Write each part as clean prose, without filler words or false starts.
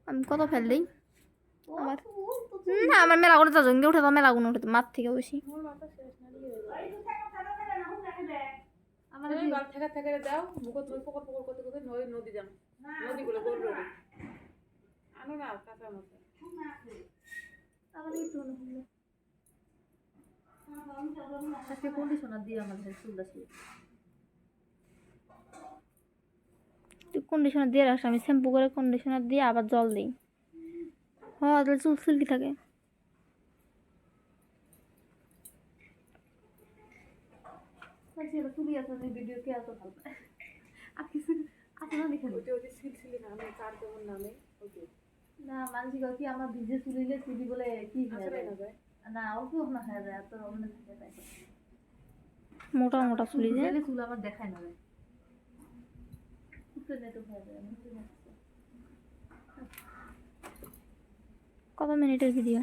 আমি কত ফেল দিই আমার না আমার মেলা করে জঙ্গে উঠে তো মেলা গুলো উঠে মাঠ থেকে বেশি দাও নদী যান নদীগুলো গরু আনো না কাঁচা মাছ আজকে কন্ডিশনার দিয়ে আমাদের চুলটা ছিল কন্ডিশনার দিয়ে রাখছি আমি শ্যাম্পু করে কন্ডিশনার দিয়ে আবার জল দিই হ্যাঁ তাহলে চুল সিল্কি থাকে তুলি আছে ভিডিও কে এত ভালো আপনারা দেখেন সিলসিলি নামে চার যেমন নামে না মানসিক কি আমার ভিজে চুলিলে চুলি বলে কি হয়ে যায় না অল্প না হয়ে যায় এত রকমের থাকে তাই মোটা মোটা চুলি যে চুল আমার দেখায় না কত মিনিটের ভিডিও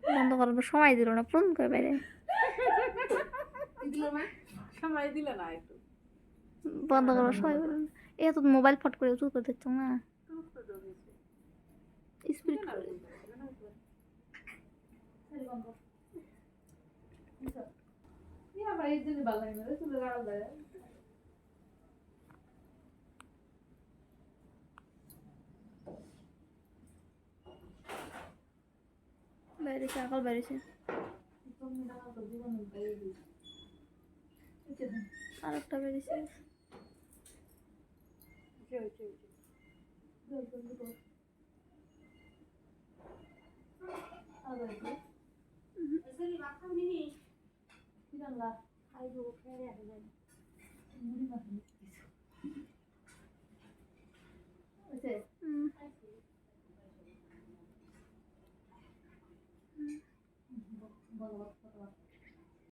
বন্ধ করার সময় দিল না ফোন করে বাইরে সময় দিল না একটু বন্ধ করার সময় বলল এ তো মোবাইল ফট করে চুল করে দিচ্ছ না স্পিড বাইরেছে আকাল বাইরেছে আর একটা বেরিয়েছে মুড়ি